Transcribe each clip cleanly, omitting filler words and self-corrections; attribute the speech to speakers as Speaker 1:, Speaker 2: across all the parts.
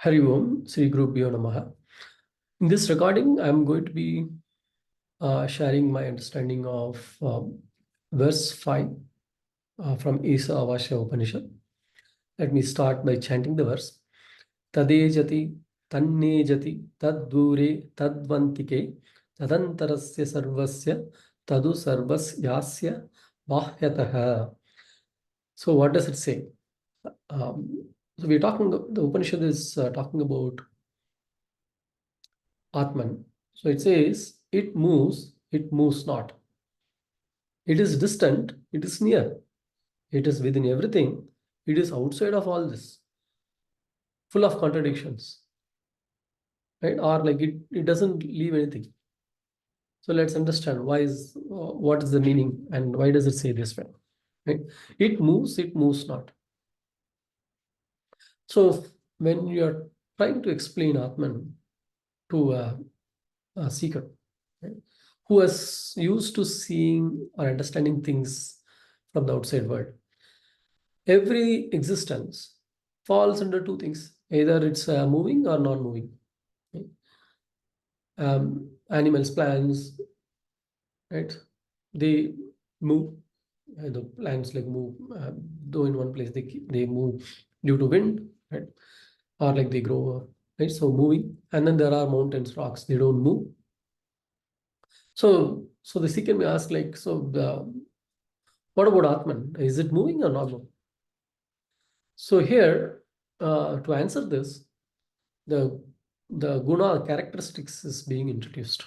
Speaker 1: Hari Om, Sri Gurubhyo Namaha. In this recording, I'm going to be sharing my understanding of verse 5 from Ishavasya Upanishad. Let me start by chanting the verse. Tadejati, tannejati, tadvure, tadvantike, tadantarasya sarvasya, tadu sarvasyasya bahyataha. So what does it say? So we're talking, the Upanishad is talking about Atman. So it says, it moves not. It is distant, it is near. It is within everything, it is outside of all this. Full of contradictions, right? Or like it doesn't leave anything. So let's understand what is the meaning and why does it say this way, right? It moves not. So when you're trying to explain Atman to a seeker, right, who is used to seeing or understanding things from the outside world, every existence falls under two things. Either it's moving or non-moving. Okay? Animals, plants, right? They move. The plants like move, though in one place they move due to wind, right? Or like they grow, right? So moving. And then there are mountains, rocks. They don't move. So the seeker may ask, like, what about Atman? Is it moving or not moving? So here, to answer this, the guna characteristics is being introduced.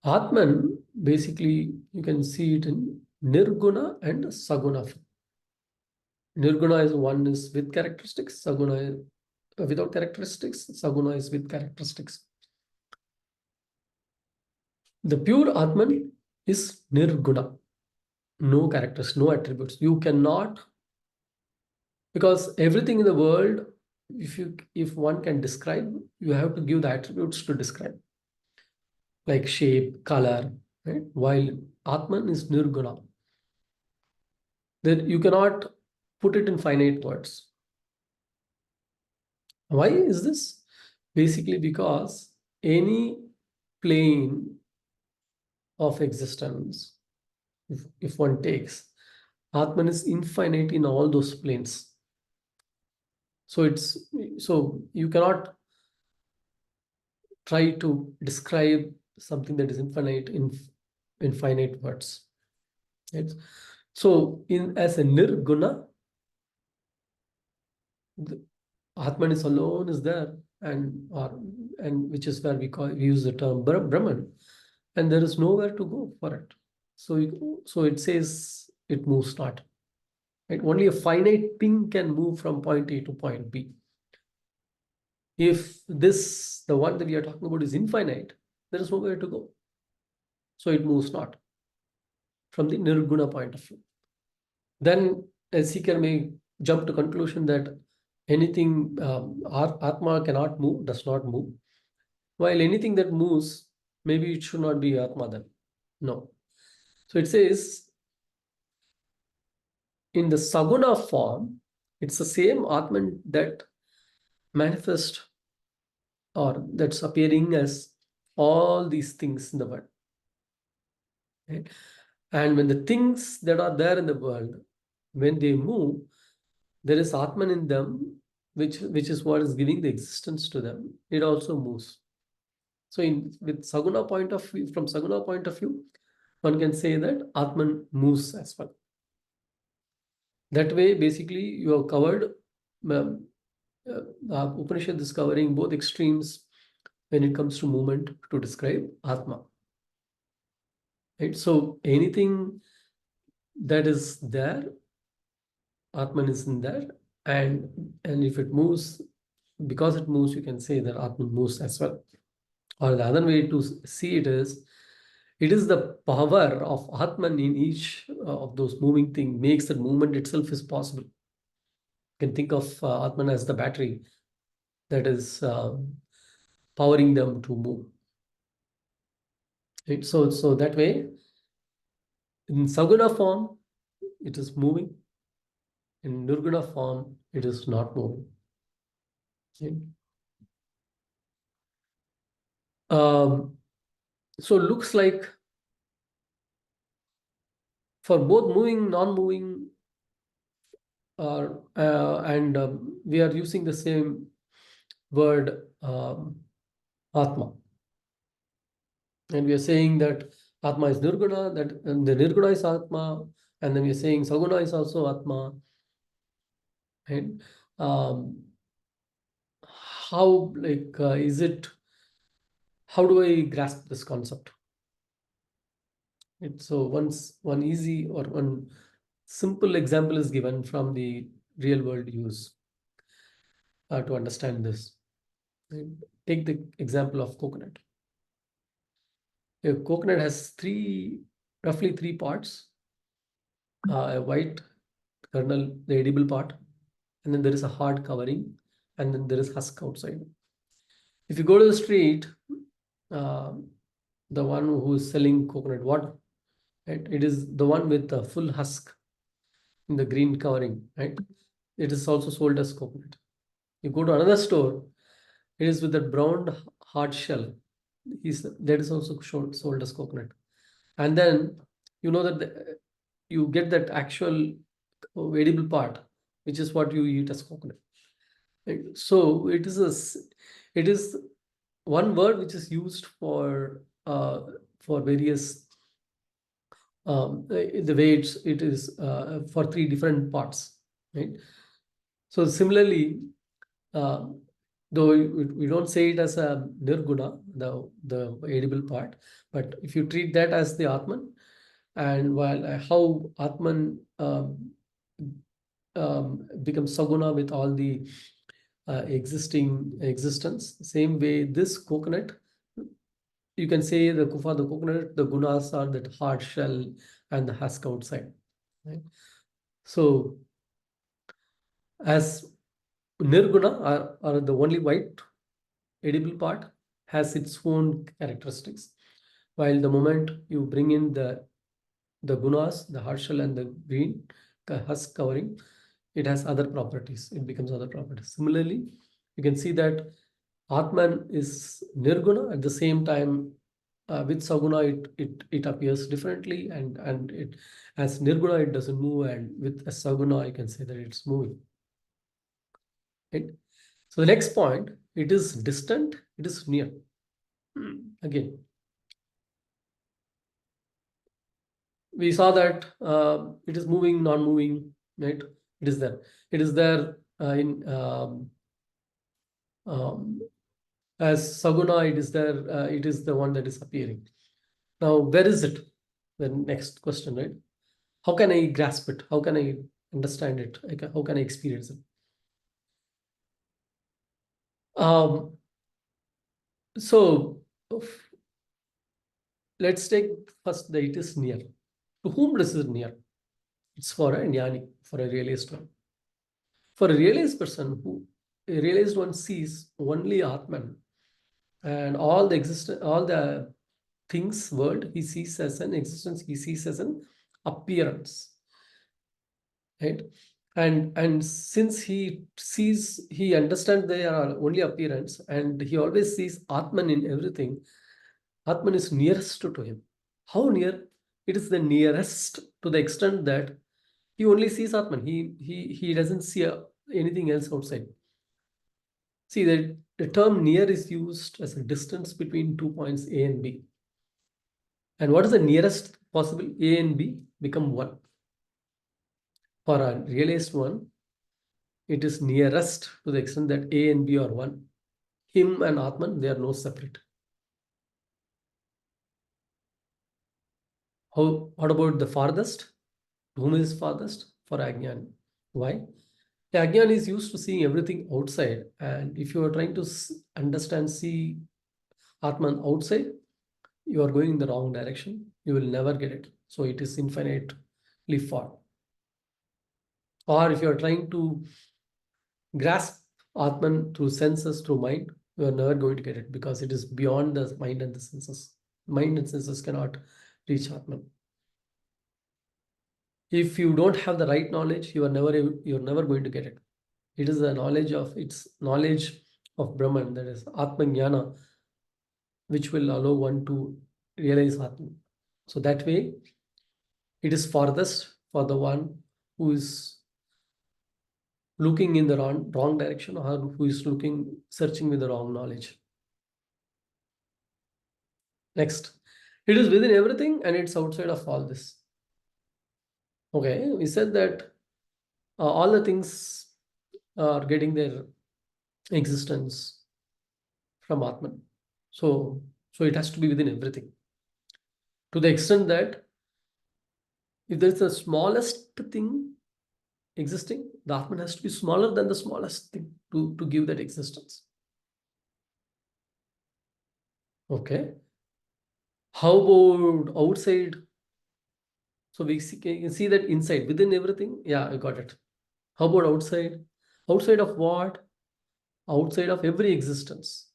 Speaker 1: Atman, basically, you can see it in nirguna and saguna. Nirguna is one is with characteristics, saguna is without characteristics, saguna is with characteristics. The pure Atman is nirguna, no characters, no attributes. You cannot, because everything in the world, if one can describe, you have to give the attributes to describe, like shape, color, right? While Atman is nirguna, that you cannot put it in finite words. Why is this? Basically because any plane of existence, if one takes, Atman is infinite in all those planes. So you cannot try to describe something that is infinite in infinite words. Right? So as a nirguna, the Atman is alone is there, and which is where we use the term Brahman, and there is nowhere to go for it. So it says it moves not. Right? Only a finite thing can move from point A to point B. If the one that we are talking about is infinite, there is nowhere to go. So it moves not from the nirguna point of view. Then a seeker may jump to conclusion that anything, Atma cannot move, does not move. While anything that moves, maybe it should not be Atma then. No. So it says, in the saguna form, it's the same Atman that manifests or that's appearing as all these things in the world. Right? And when the things that are there in the world, when they move, there is Atman in them, which is what is giving the existence to them. It also moves. So with Saguna point of view, from Saguna point of view, one can say that Atman moves as well. That way, basically, you have covered, Upanishad is covering both extremes when it comes to movement to describe Atma. Right? So anything that is there, Atman is in there, and if it moves, because it moves, you can say that Atman moves as well. Or the other way to see it is the power of Atman in each of those moving things makes that movement itself is possible. You can think of Atman as the battery that is powering them to move. Right? So that way, in Saguna form, it is moving. In Nirguna form, it is not moving. Okay. So looks like for both moving, non-moving, and we are using the same word, Atma. And we are saying that Atma is Nirguna, that the Nirguna is Atma, and then we are saying Saguna is also Atma. And um, how, like, how do I grasp this concept? So one easy or one simple example is given from the real world use to understand this. And take the example of coconut. A coconut has roughly three parts: a white kernel, the edible part, and then there is a hard covering, and then there is husk outside. If you go to the street, uh, the one who is selling coconut water, right? It is the one with the full husk in the green covering, right? It is also sold as coconut. You go to another store, it is with the brown hard shell. That is also sold as coconut. And then you know that you get that actual edible part, which is what you eat as coconut. Right? So it is one word which is used for various the way it is for three different parts, right? So similarly, uh, though we don't say it as a nirguna, the edible part, but if you treat that as the Atman, and while how Atman becomes saguna with all the existing existence, same way this coconut, you can say the coconut, the gunas are that hard shell and the husk outside, right? So as nirguna are the only white edible part has its own characteristics, while the moment you bring in the gunas, the hard shell and the green husk covering, it has other properties. It becomes other properties. Similarly, you can see that Atman is nirguna. At the same time, with saguna, it appears differently, and it as nirguna it doesn't move, and with a saguna you can say that it's moving. Right? So the next point, it is distant, it is near. Again, we saw that it is moving, non-moving, right? It is there. It is there in um, as saguna. It is there. It is the one that is appearing. Now, where is it? The next question, right? How can I grasp it? How can I understand it? How can I experience it? Um, so let's take first that it is near. To whom this is near? It's for a jnani, for a realized one. For a realized person, a realized one sees only Atman, and all the things world he sees as an existence, he sees as an appearance, right? And since he understands they are only appearance, and he always sees Atman in everything, Atman is nearest to him. How near? It is the nearest to the extent that he only sees Atman. He doesn't see anything else outside. See, the term near is used as a distance between 2 points A and B. And what is the nearest possible? A and B become one. For a realized one, it is nearest to the extent that A and B are one. Him and Atman, they are no separate. What about the farthest? Whom is farthest? For ajnani. Why? The ajnani is used to seeing everything outside. And if you are trying to understand, see Atman outside, you are going in the wrong direction. You will never get it. So it is infinitely far. Or if you are trying to grasp Atman through senses, through mind, you are never going to get it because it is beyond the mind and the senses. Mind and senses cannot reach Atman. If you don't have the right knowledge, you're never going to get it. It is the knowledge of Brahman, that is atma-jnana, which will allow one to realize Atman. So that way, it is farthest for the one who is looking in the wrong direction, or who is searching with the wrong knowledge. Next, it is within everything and it's outside of all this. Okay, we said that all the things are getting their existence from Atman. So it has to be within everything. To the extent that if there's the smallest thing existing, the Atman has to be smaller than the smallest thing to give that existence. Okay. How about outside? So we can see that inside, within everything. Yeah, I got it. How about outside? Outside of what? Outside of every existence.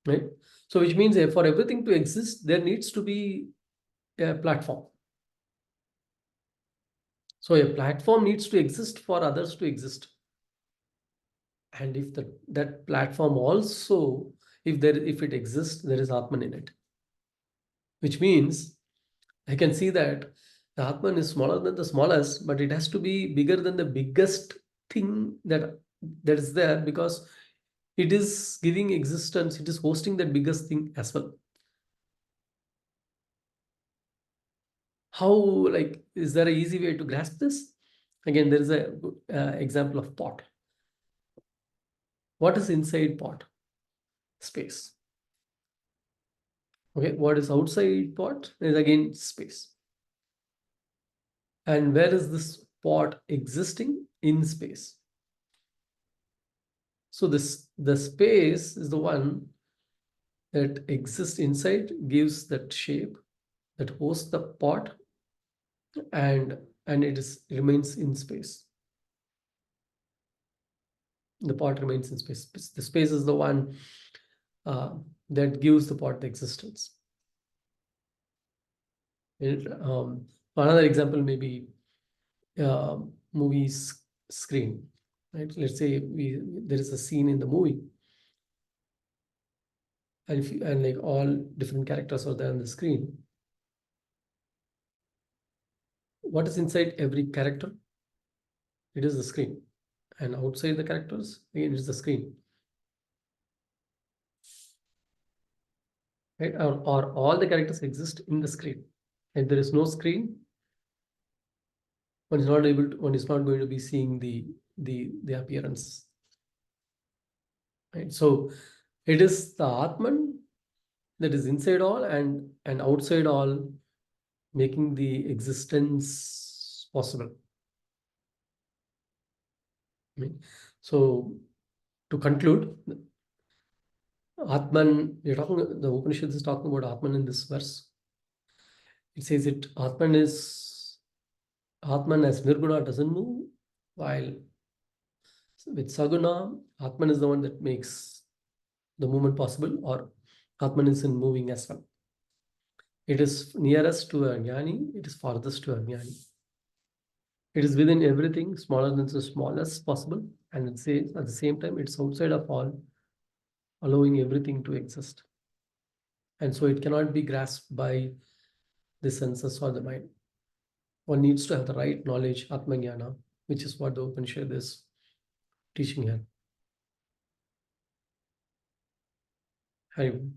Speaker 1: Right? So which means for everything to exist, there needs to be a platform. So a platform needs to exist for others to exist. And if that platform also, if it exists, there is Atman in it. Which means I can see that the Atman is smaller than the smallest, but it has to be bigger than the biggest thing that is there, because it is giving existence, it is hosting that biggest thing as well. How, like, is there an easy way to grasp this? Again, there is a example of pot. What is inside pot? Space. Okay, what is outside pot is again space. And where is this pot existing? In space. So the space is the one that exists inside, gives that shape, that hosts the pot, and remains in space. The pot remains in space. The space is the one that gives the pot the existence. Another example may be movie screen. Right? Let's say there is a scene in the movie, and like all different characters are there on the screen. What is inside every character? It is the screen. And outside the characters, again, it is the screen. Right? Or all the characters exist in the screen. If there is no screen, one is not going to be seeing the appearance. Right? So it is the Atman that is inside all and outside all, making the existence possible. So to conclude, Atman, the Upanishad is talking about Atman in this verse. It says Atman as Nirguna doesn't move, while with Saguna, Atman is the one that makes the movement possible, or Atman is in moving as well. It is nearest to a jnani, it is farthest to a jnani. It is within everything, smaller than the smallest possible, and it says at the same time it's outside of all, allowing everything to exist. And so it cannot be grasped by the senses or the mind. One needs to have the right knowledge, atma-jnana, which is what the Upanishad is teaching here. Hari Om.